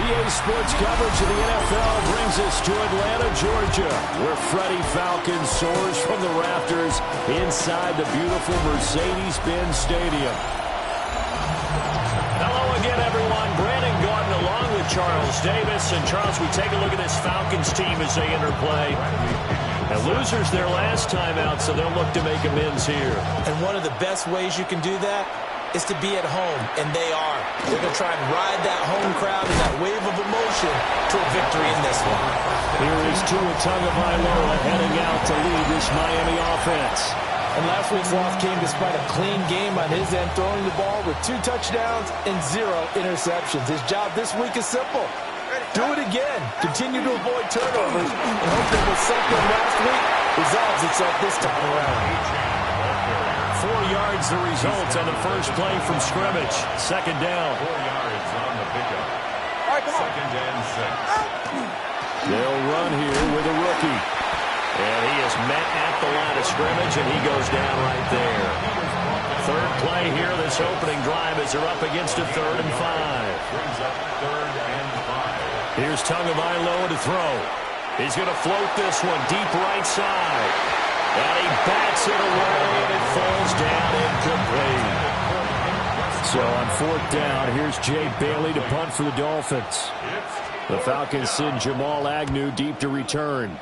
EA Sports coverage of the NFL brings us to Atlanta, Georgia, where Freddie Falcon soars from the rafters inside the beautiful Mercedes-Benz Stadium. Hello again, everyone. Brandon Gordon along with Charles Davis. And Charles, we take a look at this Falcons team as they enter play. And losers their last time out, so they'll look to make amends here. And one of the best ways you can do that is to be at home, and they are. They're going to try and ride that home crowd and that wave of emotion to a victory in this one. Here is Tua Tagovailoa heading out to lead this Miami offense. And last week's loss came despite a clean game on his end, throwing the ball with 2 touchdowns and 0 interceptions. His job this week is simple. Do it again. Continue to avoid turnovers and hope that what sucked in last week resolves itself this time around. 4 yards the result on the first play from scrimmage. Second down. 4 yards on the pickup. All right, second and 6. They'll run here with a rookie. And he is met at the line of scrimmage, and he goes down right there. Third play here, this opening drive as they're up against a 3rd and 5. Brings up 3rd and 5. Here's Tagovailoa to throw. He's going to float this one deep right side. And he bats it away, and it falls down incomplete. So on 4th down, here's Jay Bailey to punt for the Dolphins. The Falcons send Jamal Agnew deep to return.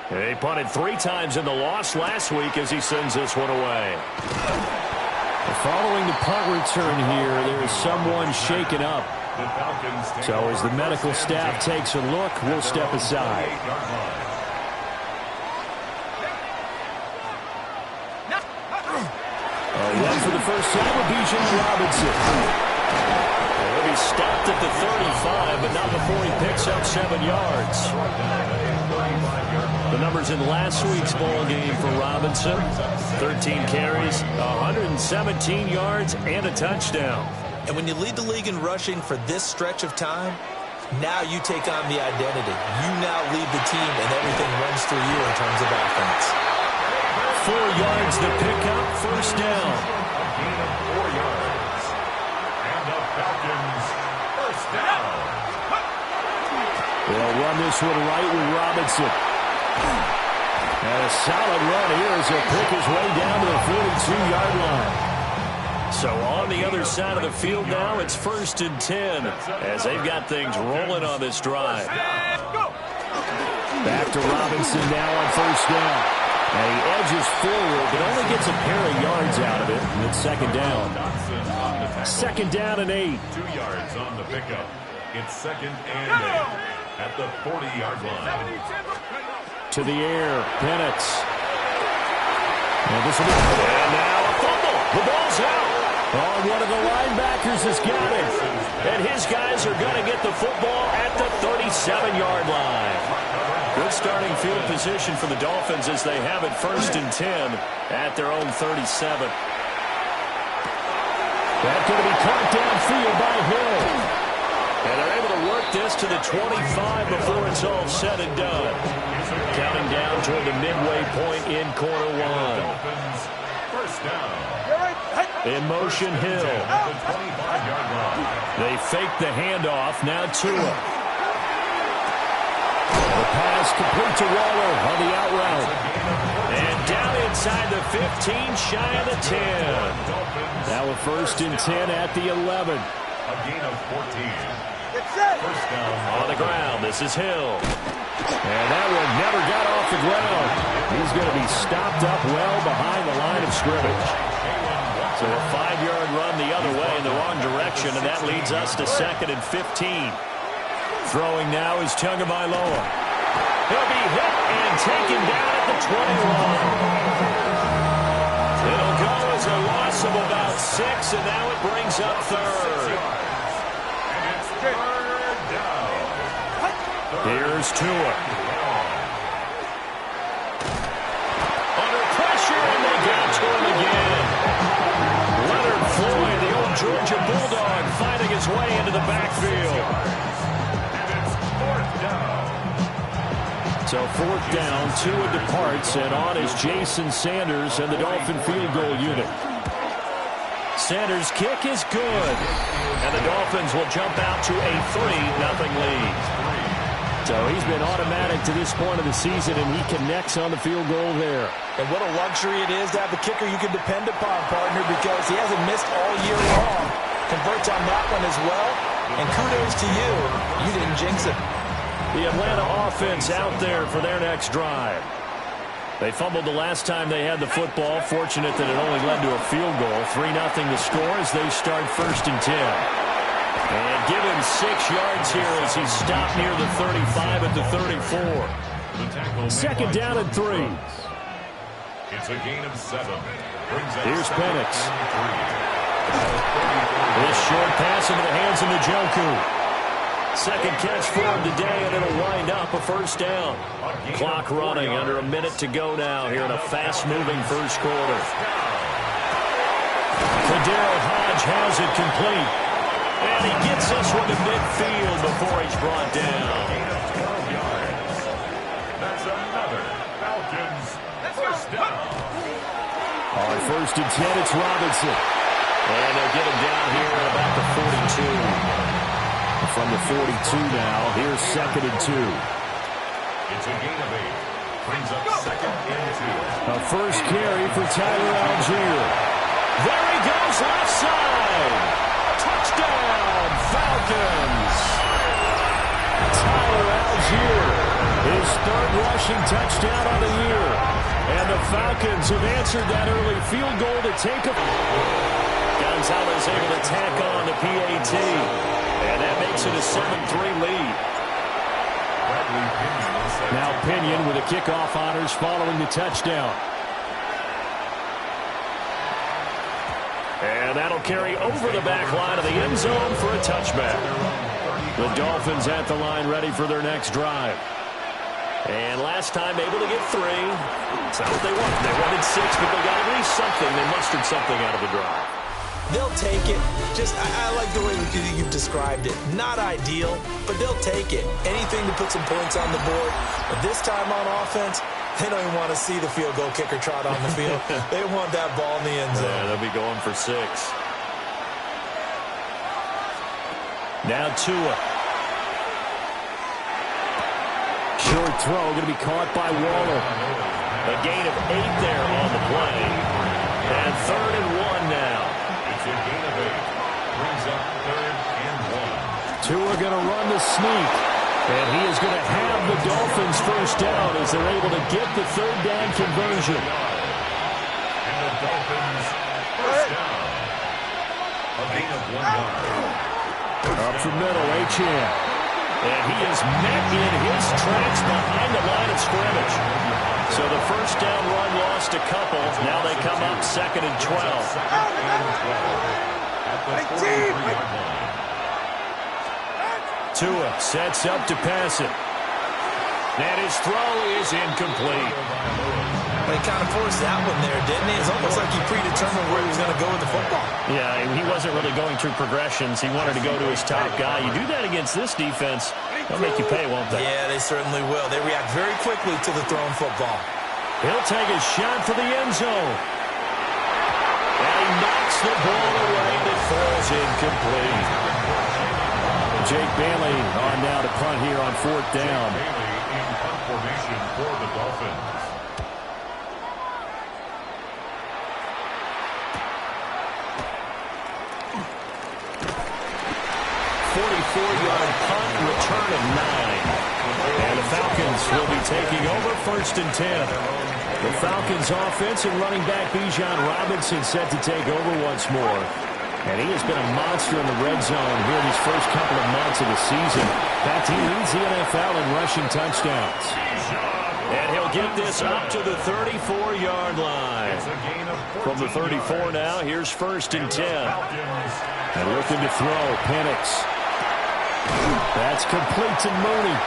And they punted 3 times in the loss last week as he sends this one away. Following the punt return here, there is someone shaken up. So as the medical staff takes a look, we'll step aside. One for the first time with Bijan Robinson. He'll be stopped at the 35, but not before he picks up 7 yards. The numbers in last week's ball game for Robinson: 13 carries, 117 yards, and a touchdown. And when you lead the league in rushing for this stretch of time, now you take on the identity. You now lead the team, and everything runs through you in terms of offense. 4 yards the pickup, first down. A gain of 4 yards. And the Falcons, first down. They'll run this one right with Robinson. And a solid run here as he'll pick his way down to the 42-yard line. So on the other side of the field now, it's 1st and 10 as they've got things rolling on this drive. Back to Robinson now on 1st down. And he edges forward, but only gets a pair of yards out of it. And it's 2nd down. 2nd down and 8. 2 yards on the pickup. It's 2nd and 8 at the 40-yard line. To the air, Penix. And now a fumble. The ball's out. Oh, one of the linebackers has got it. And his guys are going to get the football at the 37-yard line. Good starting field position for the Dolphins as they have it 1st and 10 at their own 37. That's going to be caught downfield by Hill. And they're able to work this to the 25 before it's all said and done. Counting down toward the midway point in quarter 1. First down. In motion, Hill. They fake the handoff. Now Tua. The pass complete to Waller on the out route. And down inside the 15, shy of the 10. Now a 1st and 10 at the 11. A gain of 14. First down on the ground. This is Hill. And that one never got off the ground. He's going to be stopped up well behind the line of scrimmage. So a 5-yard run the other way in the wrong direction, and that leads us to 2nd and 15. Throwing now is Tagovailoa. He'll be hit and taken down at the 21. It'll go as a loss of about 6, and now it brings up 3rd. Here's Tua. Under pressure, and they got to him again. Leonard Floyd, the old Georgia Bulldog, finding his way into the backfield. And it's 4th down. So 4th down, Tua departs, and on is Jason Sanders and the Dolphin field goal unit. Center's kick is good. And the Dolphins will jump out to a 3-0 lead. So he's been automatic to this point of the season, and he connects on the field goal there. And what a luxury it is to have a kicker you can depend upon, partner, because he hasn't missed all year long. Converts on that one as well. And kudos to you. You didn't jinx it. The Atlanta offense out there for their next drive. They fumbled the last time they had the football. Fortunate that it only led to a field goal. 3-0 the score as they start 1st and 10. And give him 6 yards here as he's stopped near the 35 at the 34. Second down and 3. It's a gain of 7. Here's Penix. This short pass into the hands of Njoku. Second catch for him today, and it'll wind up a 1st down. Clock running, under a minute to go now here in a fast-moving first quarter. Kadero Hodge has it complete. And he gets this one to midfield before he's brought down. That's another Falcons first down. On 1st and 10, it's Robinson. And they'll get him down here at about the 42. From the 42 now, here's 2nd and 2. It's a gain of 8. Brings up 2nd and 2. A first carry for Tyler Algier. There he goes, left side. Touchdown, Falcons. Tyler Algier, his 3rd rushing touchdown on the year. And the Falcons have answered that early field goal to take a... Gonzalez able to tack on the PAT. And that makes it a 7-3 lead. Now Pinion with the kickoff honors following the touchdown. And that'll carry over the back line of the end zone for a touchback. The Dolphins at the line ready for their next drive. And last time able to get 3. That's not what they wanted. They wanted 6, but they got at least something. They mustered something out of the drive. They'll take it. I like the way you've described it. Not ideal, but they'll take it. Anything to put some points on the board. But this time on offense, they don't even want to see the field goal kicker trot on the field. They want that ball in the end zone. Yeah, they'll be going for 6. Now Tua. Short throw going to be caught by Waller. A gain of 8 there on the play. And 3rd and 1 now. It's a gain of 8. Brings up 3rd and 1. Tua going to run the sneak. And he is going to have the Dolphins first down as they're able to get the 3rd down conversion. And the Dolphins first down. A gain of 1 yard. Up the middle, Achane. And he is met in his tracks behind the line of scrimmage. So the first down run lost a couple. Now they come up 2nd and 12. At the 43-yard line. Tua sets up to pass it. And his throw is incomplete. He kind of forced that one there, didn't he? It's almost like he predetermined where he was going to go with the football. Yeah, he wasn't really going through progressions. He wanted to go to his top guy. You do that against this defense, they'll make you pay, won't they? Yeah, they certainly will. They react very quickly to the thrown football. He'll take a shot for the end zone. And he knocks the ball away that falls incomplete. Jake Bailey on now to punt here on 4th down. Bailey in punt formation for the Dolphins. 44-yard punt, return of 9. And the Falcons will be taking over 1st and 10. The Falcons offense and running back Bijan Robinson set to take over once more. And he has been a monster in the red zone here these first couple of months of the season. In fact, he leads the NFL in rushing touchdowns. And he'll get this up to the 34-yard line. From the 34 now, here's 1st and 10. And looking to throw, Penix. That's complete to Mooney.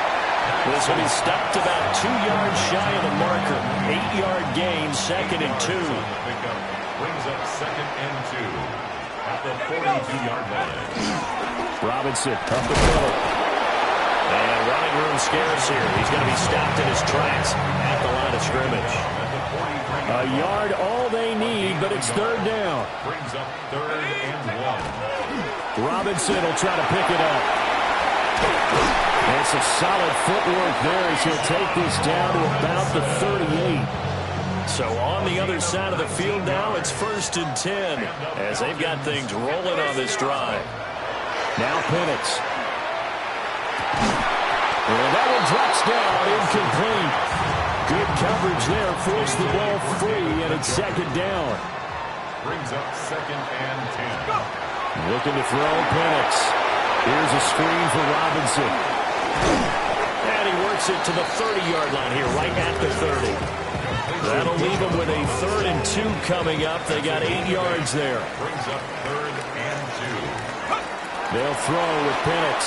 This will be stopped about 2 yards shy of the marker. 8-yard gain, 2nd and 2. Brings up 2nd and 2 at the 42-yard line. Robinson up the middle. And running room scarce here. He's going to be stopped in his tracks at the line of scrimmage. A yard all they need but it's third down. Brings up 3rd and 1. Robinson will try to pick it up. And some solid footwork there as he'll take this down to about the 38. So on the other side of the field now, it's 1st and 10 as they've got things rolling on this drive. Now Penix. Well, that one drops down, incomplete. Good coverage there, forced the ball free, and it's 2nd down. Brings up 2nd and 10. Looking to throw, Penix. Here's a screen for Robinson. And he works it to the 30-yard line here, right at the 30. That'll leave them with a 3rd and 2 coming up. They got 8 yards there. Brings up 3rd and 2. They'll throw with Penix.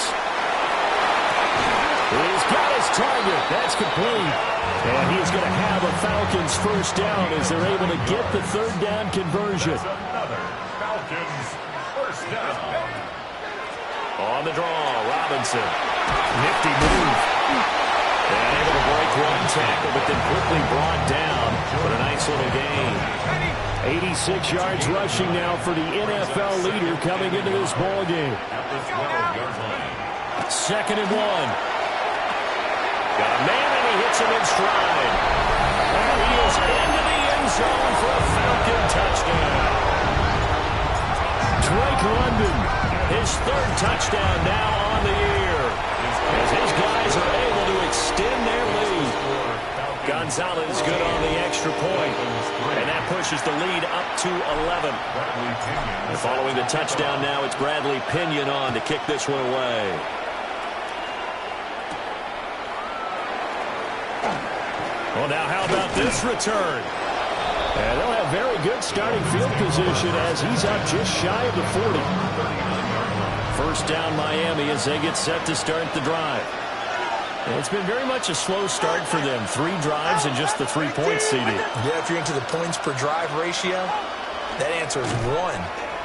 He's got his target. That's complete. And he's going to have a Falcons first down as they're able to get the 3rd down conversion. Another Falcons first down. On the draw, Robinson. Nifty move. And able to break one tackle, but then quickly brought down for a nice little gain. 86 yards rushing now for the NFL leader coming into this ball game. At the 12-yard line. 2nd and 1. Got a man, and he hits him in stride. And he is into the end zone for a Falcon touchdown. Drake London, his 3rd touchdown now on the year, as his guys are able to extend their lead. Gonzalez good on the extra point, and that pushes the lead up to 11. Following the touchdown now, it's Bradley Pinion on to kick this one away. Well, now how about this return? And they'll have very good starting field position as he's up just shy of the 40. First down Miami as they get set to start the drive. And it's been very much a slow start for them. 3 drives and just the 3 points, CD. Yeah, if you're into the points per drive ratio, that answer is 1.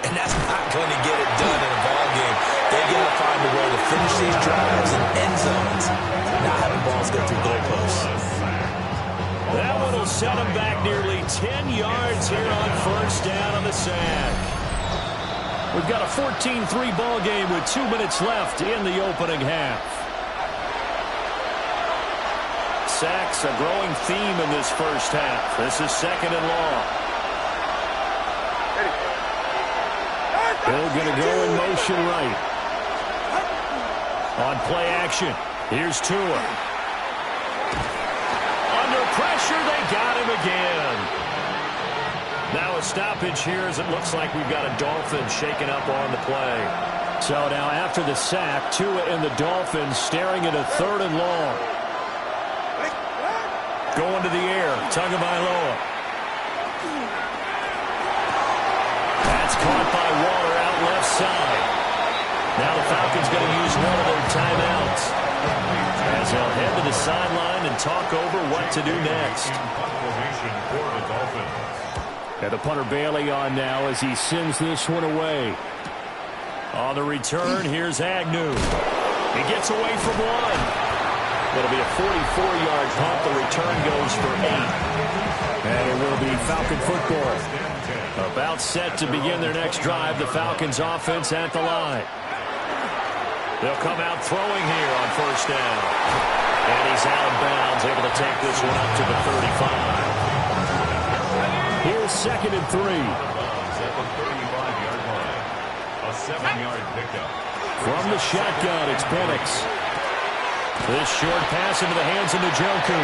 And that's not going to get it done in a ball game. They got to find a way to finish these drives in end zones, not having balls go through goalposts. That one will set him back nearly 10 yards here on first down on the sack. We've got a 14-3 ball game with 2 minutes left in the opening half. Sacks a growing theme in this first half. This is 2nd and long. Hill going to go in motion right. On play action, here's Tua. Under pressure, they got him again. Now a stoppage here as it looks like we've got a Dolphin shaken up on the play. So now after the sack, Tua and the Dolphins staring at a 3rd and long. Going to the air, Tagovailoa. That's caught by Waller out left side. Now the Falcons going to use one of their timeouts as they'll head to the sideline and talk over what to do next. And the punter Bailey on now as he sends this one away. On the return, here's Agnew. He gets away from one. It'll be a 44-yard punt. The return goes for 8. And it will be Falcon football. About set to begin their next drive. The Falcons offense at the line. They'll come out throwing here on first down. And he's out of bounds, able to take this one up to the 35. Here's 2nd and 3. At the 35-yard line. A 7-yard pickup. From the shotgun, it's Penix. This short pass into the hands of Njoku.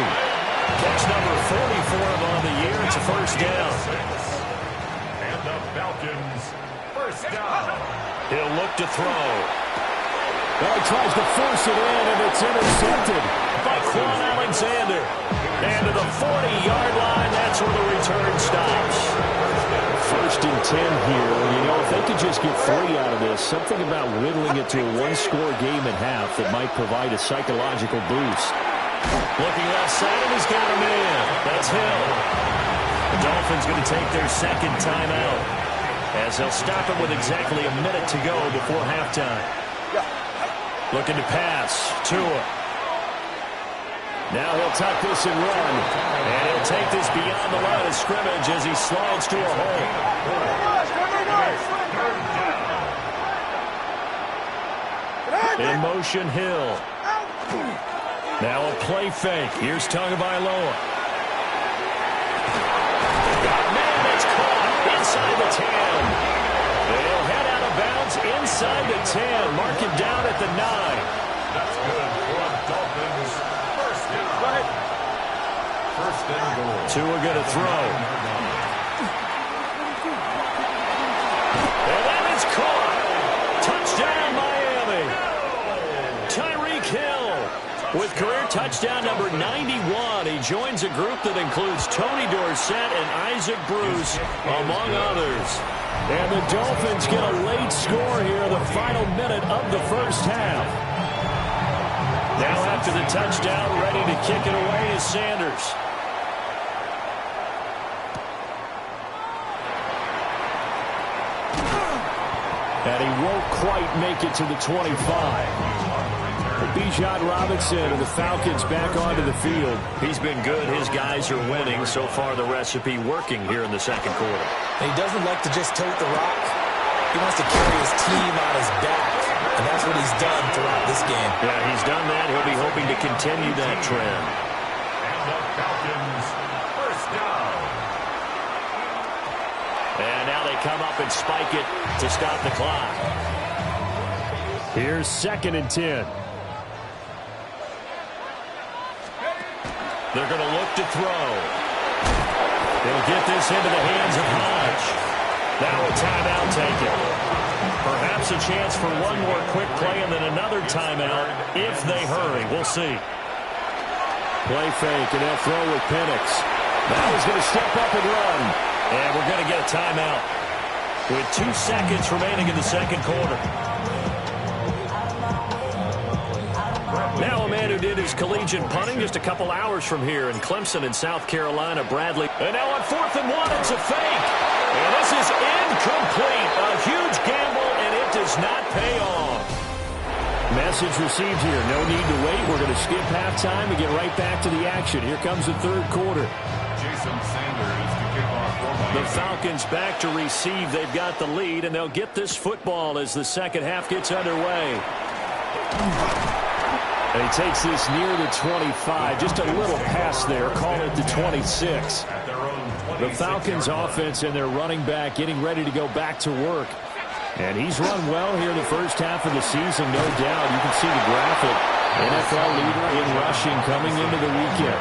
Catch number 40 for him on the year. It's a first down. And the Falcons first down. He'll look to throw. Well, he tries to force it in, and it's intercepted by Quan Alexander. And to the 40-yard line, that's where the return stops. 1st and 10 here. You know, if they could just get 3 out of this, something about whittling it to a 1-score game at half that might provide a psychological boost. Looking left side, and he's got him in. That's Hill. The Dolphins going to take their 2nd timeout as they'll stop it with exactly a minute to go before halftime. Looking to pass. Tua. Now he'll tuck this and run. And he'll take this beyond the line of scrimmage as he slides to a hole. In motion, Hill. Now a play fake. Here's Tagovailoa. Man, it's caught inside the 10. They'll head out of bounds inside the 10. Mark him down at the 9. That's good for a Dolphins first down. First and goal. Tua going to throw. And that is caught. Touchdown, Miami. Tyreek Hill with career touchdown number 91. He joins a group that includes Tony Dorsett and Isaac Bruce, among others. And the Dolphins get a late score here in the final minute of the first half. Now after the touchdown, ready to kick it away is Sanders. And he won't quite make it to the 25. Bijan Robinson and the Falcons back onto the field. He's been good. His guys are winning. So far, the recipe working here in the second quarter. And he doesn't like to just tote the rock. He wants to carry his team on his back. And that's what he's done throughout this game. Yeah, he's done that. He'll be hoping to continue that trend. And the Falcons first down. And now they come up and spike it to stop the clock. Here's 2nd and 10. They're going to look to throw. They'll get this into the hands of Hodge. Now a timeout taken. Perhaps a chance for one more quick play and then another timeout if they hurry. We'll see. Play fake, and they'll throw with Penix. Now he's going to step up and run. And we're going to get a timeout with 2 seconds remaining in the second quarter. Now a man who did his collegiate punting just a couple hours from here in Clemson in South Carolina, Bradley. And now on 4th and 1, it's a fake. And this is incomplete. A huge gamble, and it does not pay off. Message received here. No need to wait. We're going to skip halftime and get right back to the action. Here comes the third quarter. Jason Sanders to kick off for Miami. The Falcons back to receive. They've got the lead, and they'll get this football as the second half gets underway. And he takes this near the 25. Just a little pass there. Call it the 26. The Falcons offense and their running back getting ready to go back to work. And he's run well here in the first half of the season, no doubt. You can see the graphic. NFL leader in rushing coming into the weekend.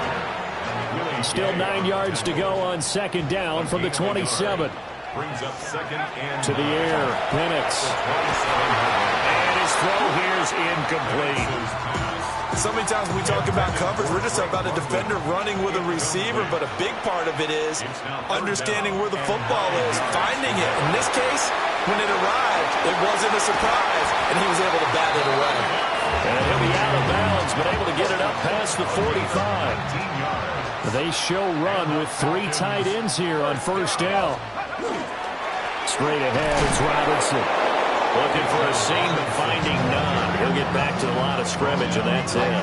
Still 9 yards to go on 2nd down from the 27. Brings up 2nd and to the air. Penix. And his throw here is incomplete. So many times when we talk about coverage, we're just about a defender running with a receiver, but a big part of it is understanding where the football is, finding it. In this case, when it arrived, it wasn't a surprise, and he was able to bat it away. And he'll be out of bounds, but able to get it up past the 45. They show run with 3 tight ends here on 1st down. Straight ahead, it's Robinson. Looking for a seam, but finding none. He'll get back to the line of scrimmage, and that's it.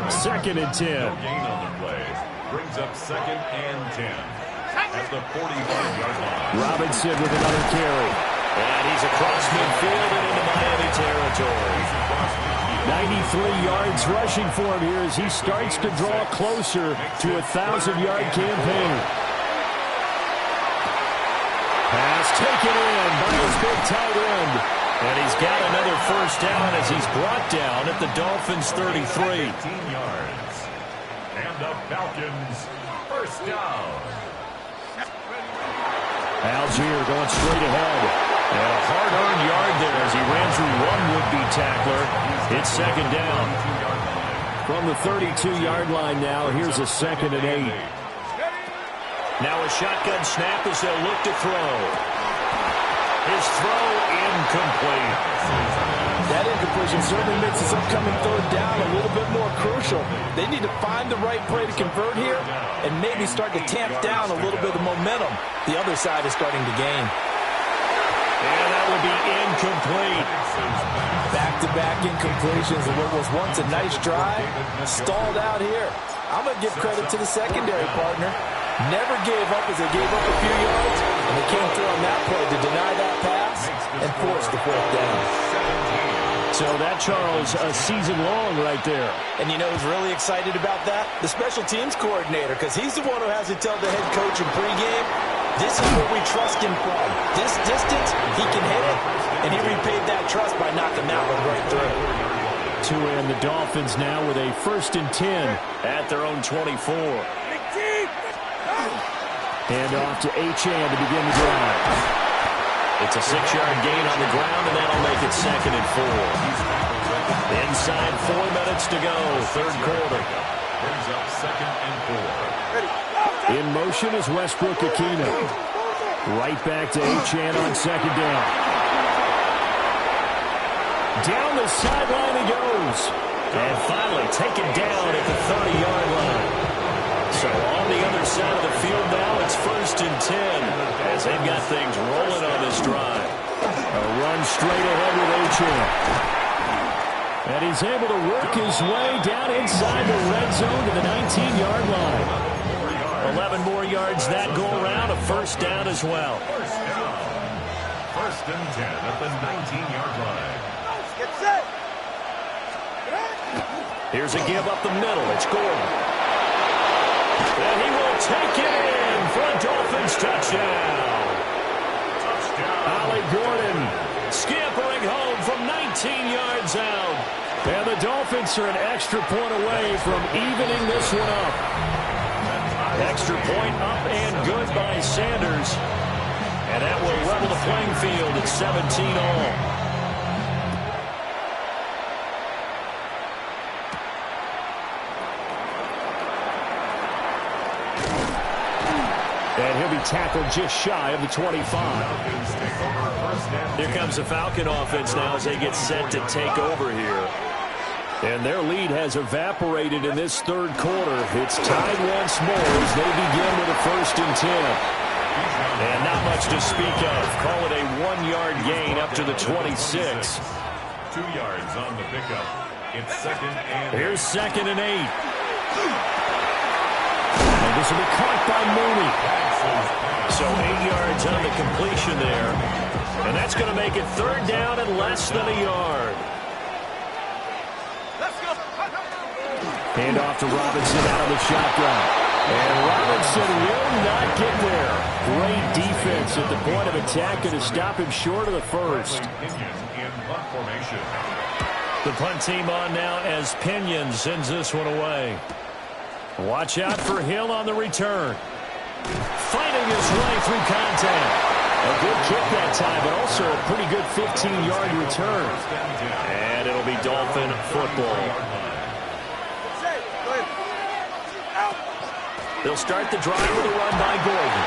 2nd and 10. No gain on the play. Brings up 2nd and 10. At the 45-yard line. Robinson with another carry. And he's across midfield and into Miami territory. 93 yards rushing for him here as he starts to draw closer to a 1,000-yard campaign. Pass taken in by his big tight end. And he's got another first down as he's brought down at the Dolphins' 33. 18 yards. And the Falcons first down. Algier going straight ahead. And a hard-earned yard there as he ran through one would-be tackler. It's 2nd down. From the 32-yard line now, here's a 2nd and 8. Now a shotgun snap as they'll look to throw. His throw incomplete. That incompletion certainly makes this upcoming 3rd down a little bit more crucial. They need to find the right play to convert here and maybe start to tamp down a little bit of momentum the other side is starting to gain. And that will be incomplete. Back-to-back incompletions of what was once a nice drive, stalled out here. I'm going to give credit to the secondary partner. Never gave up as they gave up a few yards, and they came through on that play to deny that pass and force the fourth down. So that, Charles, a season long right there. And you know who's really excited about that? The special teams coordinator, because he's the one who has to tell the head coach in pregame, this is where we trust him from. This distance, he can hit it, and he repaid that trust by knocking that one right through. And the Dolphins now with a 1st and 10 at their own 24. Hand off to Achane to begin the drive. It's a 6-yard gain on the ground, and that'll make it 2nd and 4. Inside 4 minutes to go, third quarter. Brings up 2nd and 4. In motion is Westbrook Akina. Right back to Achane on 2nd down. Down the sideline he goes. And finally taken down at the 30-yard line. So on the other side of the field now, it's 1st and 10 as they've got things rolling on this drive. A run straight ahead with Achane. And he's able to work his way down inside the red zone to the 19-yard line. 11 more yards that go around, a 1st down as well. 1st and 10 at the 19-yard line. Get set. Here's a give up the middle. It's Gordon. And he will take it in for a Dolphins touchdown. Ollie Gordon scampering home from 19 yards out. And the Dolphins are an extra point away from evening this one up. Extra point up and good by Sanders. And that will level the playing field at 17 all. And he'll be tackled just shy of the 25. Here comes the Falcon offense now as they get set to take over here. And their lead has evaporated in this third quarter. It's tied once more as they begin with a 1st and 10. And not much to speak of. Call it a 1-yard gain up to the 26. 2 yards on the pickup. It's 2nd and 8. Here's 2nd and 8. And this will be caught by Mooney. So 8 yards on the completion there. And that's going to make it 3rd down and less than a yard. Hand off to Robinson out of the shotgun. And Robinson will not get there. Great defense at the point of attack and to stop him short of the 1st. The punt team on now as Pinion sends this one away. Watch out for Hill on the return. Fighting his way through contact. A good kick that time, but also a pretty good 15-yard return. And it'll be Dolphin football. They'll start the drive with a run by Gordon.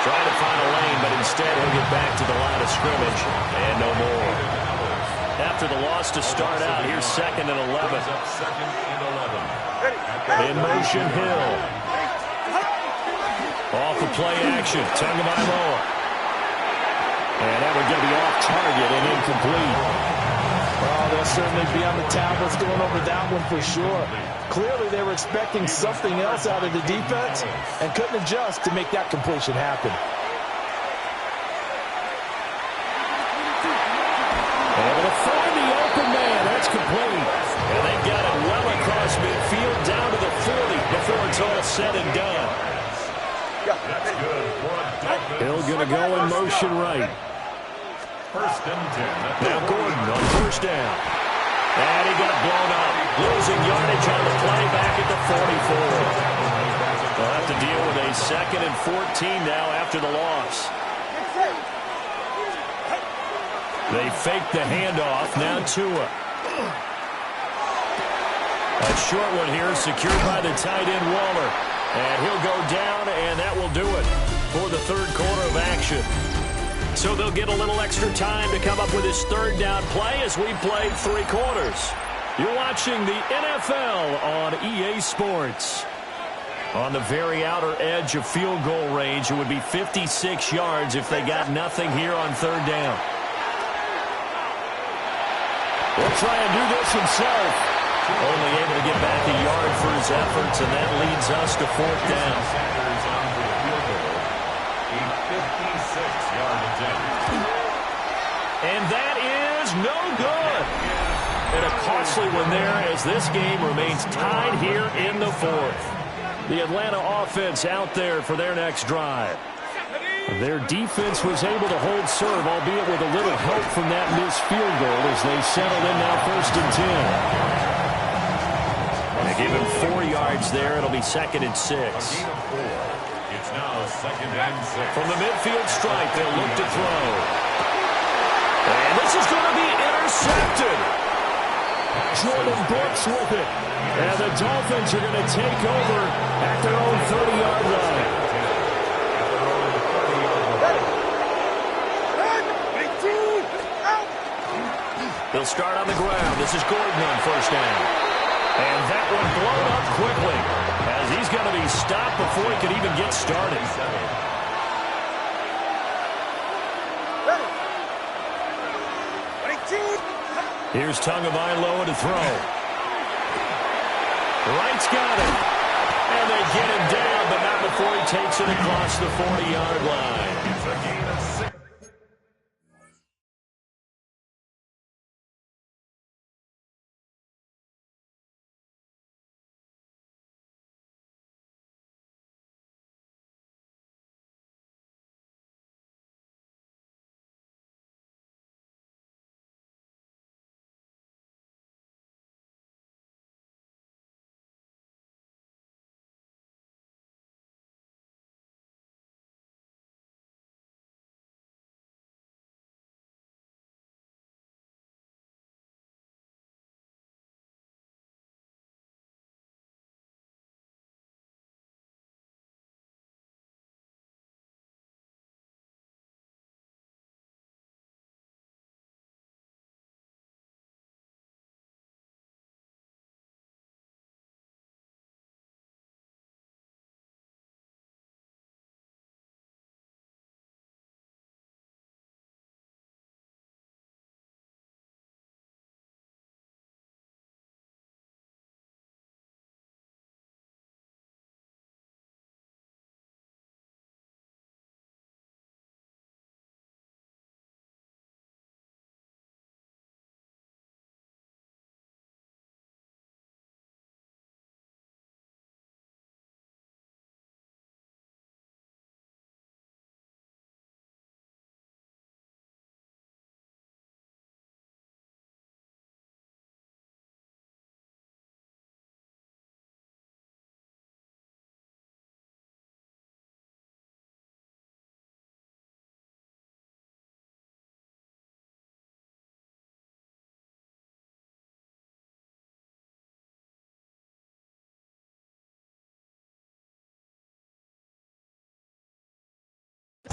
Trying to find a lane, but instead he'll get back to the line of scrimmage. And no more. After the loss to start out, here's 2nd and 11. In motion, Hill. Off the play action, Tagovailoa. And that would get me off target and incomplete. Well, they'll certainly be on the tablets going over that one for sure. Clearly, they were expecting something else out of the defense and couldn't adjust to make that completion happen. Able to find the open man. That's complete. And they've got it well across midfield down to the 40 before it's all said and done. Hill going to go in motion right. 1st and 10. Now Gordon on 1st down. And he got blown up. Losing yardage on the play back at the 44. They'll have to deal with a 2nd and 14 now after the loss. They fake the handoff. Now Tua. A short one here secured by the tight end Waller. And he'll go down, and that will do it for the third quarter of action. So they'll get a little extra time to come up with his 3rd down play as we play 3 quarters. You're watching the NFL on EA Sports. On the very outer edge of field goal range, it would be 56 yards if they got nothing here on 3rd down. He'll try and do this himself. Only able to get back a yard for his efforts, and that leads us to fourth down. Sanders on for the field goal. A 56-yard attempt. And that is no good. And a costly one there as this game remains tied here in the fourth. The Atlanta offense out there for their next drive. Their defense was able to hold serve, albeit with a little help from that missed field goal as they settled in now 1st and 10. They give him 4 yards there. It'll be 2nd and 6. A gain of 4. It's now 2nd and 6. From the midfield stripe, they'll look to throw. And this is going to be intercepted. Jordan Brooks with it. And the Dolphins are going to take over at their own 30-yard line. They'll start on the ground. This is Gordon on 1st down. And that one blown up quickly as he's going to be stopped before he could even get started. Here's Tagovailoa to throw. Wright's got it. And they get him down, but not before he takes it across the 40-yard line. It's a gain of 6.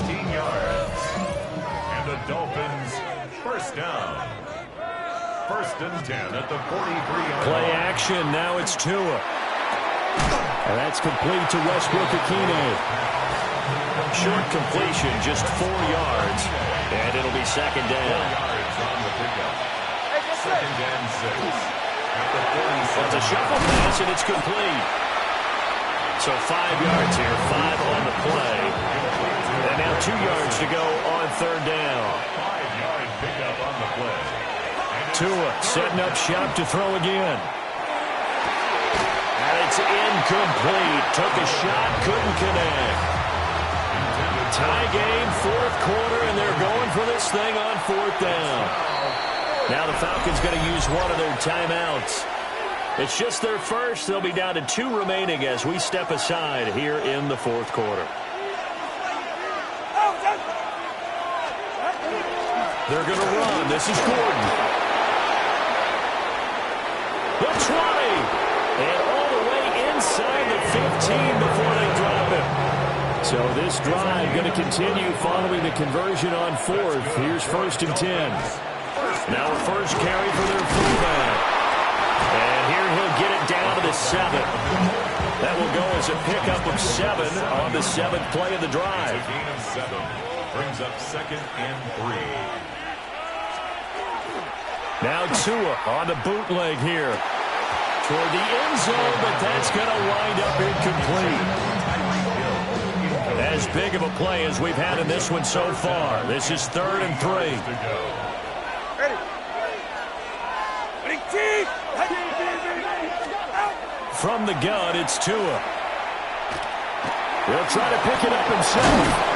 Yards. And the Dolphins first down. 1st and 10 at the 43-yard line. Play action. Now it's Tua. And that's complete to Westbrook-Ikhine. Short completion, just 4 yards. And it'll be 2nd down. 4 yards on the pickup. 2nd and 6 at the 47. It's a shuffle pass, and it's complete. So 5 yards here, 5 on the play. And now 2 yards to go on 3rd down. 5-yard pickup on the play. Tua setting up shop to throw again. And it's incomplete. Took a shot, couldn't connect. Tie game, 4th quarter, and they're going for this thing on 4th down. Now the Falcons going to use one of their timeouts. It's just their first. They'll be down to 2 remaining as we step aside here in the 4th quarter. They're going to run. This is Gordon. The 20. And all the way inside the 15 before they drop it. So this drive going to continue following the conversion on 4th. Here's 1st and 10. Now a first carry for their fullback. And here he'll get it down to the 7. That will go as a pickup of 7 on the 7th play of the drive. It's a gain of 7. Brings up 2nd and 3. Now Tua on the bootleg here. Toward the end zone, but that's going to wind up incomplete. As big of a play as we've had in this one so far. This is 3rd and 3. From the gun, it's Tua. He'll try to pick it up himself.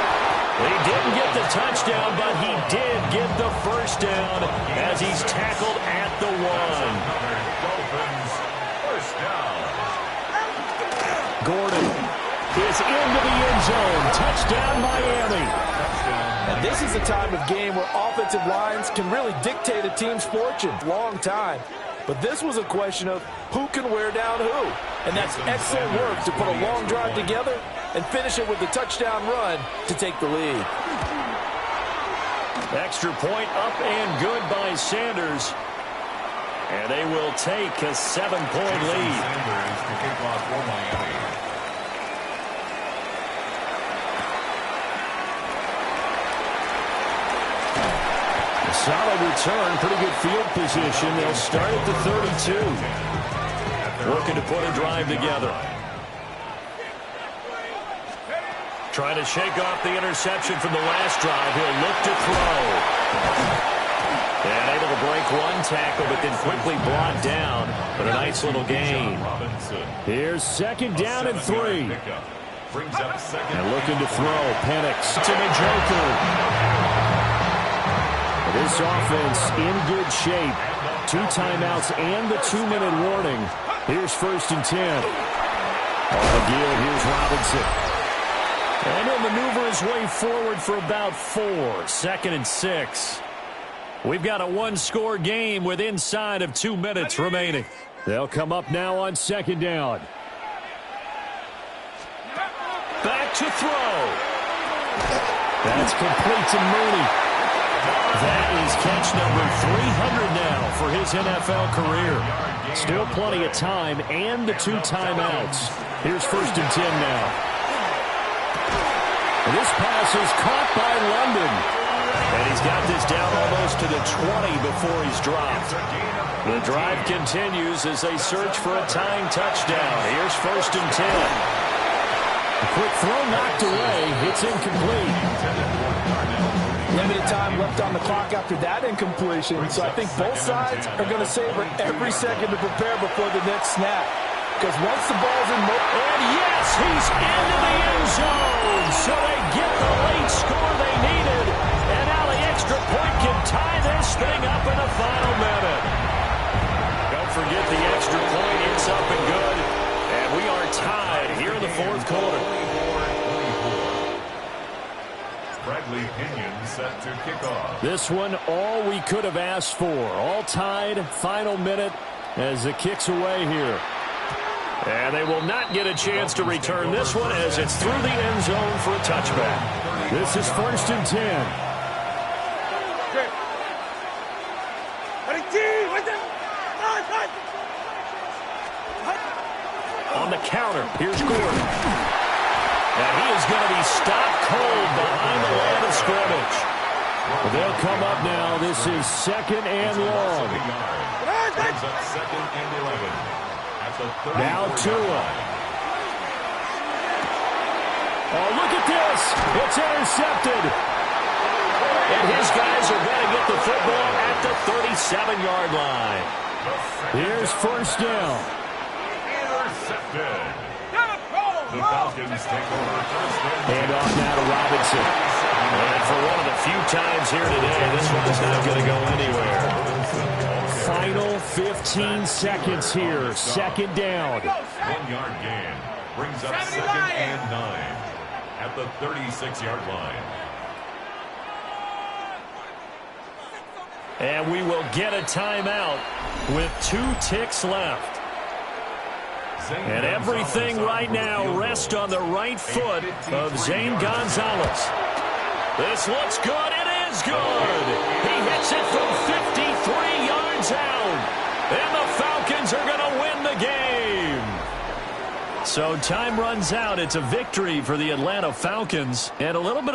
He didn't get the touchdown, but he did get the first down as he's tackled at the 1. First down. Gordon is into the end zone. Touchdown, Miami. And this is the time of game where offensive lines can really dictate a team's fortune. Long time. But this was a question of who can wear down who. And that's excellent work to put a long drive together and finish it with the touchdown run to take the lead. Extra point up and good by Sanders. And they will take a 7-point lead. Sanders to kick off for Miami. Solid return, pretty good field position. They'll start at the 32. Working to put a drive together. Trying to shake off the interception from the last drive. He'll look to throw. And able to break one tackle, but then quickly brought down. But a nice little gain. Here's 2nd down and 3. And looking to throw. Penix to the Joker. This offense in good shape. 2 timeouts and the 2-minute warning. Here's 1st and 10. Again, here's Robinson. And he'll maneuver his way forward for about 4. 2nd and 6. We've got a 1-score game with inside of 2 minutes remaining. They'll come up now on 2nd down. Back to throw. That's complete to Mooney. That is catch number 300 now for his NFL career. Still plenty of time and the 2 timeouts. Here's 1st and 10 now. And this pass is caught by London. And he's got this down almost to the 20 before he's dropped. The drive continues as they search for a tying touchdown. Here's 1st and 10. A quick throw knocked away. It's incomplete. Limited time left on the clock after that incompletion, so I think both sides are going to savor every second to prepare before the next snap. Because once the ball's in motion... And yes, he's into the end zone! So they get the late score they needed. And now the extra point can tie this thing up in the final minute. Don't forget the extra point. It's up and good. And we are tied here in the 4th quarter. Bradley Pinion set to kick off. This one, all we could have asked for. All tied, final minute as it kicks away here. And they will not get a chance to return this one as it's through the end zone for a touchback. This is 1st and 10. On the counter, here's Gordon. And he is going to be stopped cold behind the line of scrimmage. They'll come up now. This is 2nd and long. Brings up 2nd and 11. Now Tua. Oh, look at this. It's intercepted. And his guys are going to get the football at the 37-yard line. Here's 1st down. Intercepted. The Falcons take over 1st down. Hand off now to Robinson. And for one of the few times here today, this one is not going to go anywhere. Final 15 seconds here. 2nd down. 1-yard gain. Brings up 2nd and 9 at the 36-yard line. And we will get a timeout with 2 ticks left. And everything right now rests on the right foot of Zane Gonzalez. This looks good. It is good. He hits it from 53 yards out. And the Falcons are going to win the game. So time runs out. It's a victory for the Atlanta Falcons. And a little bit of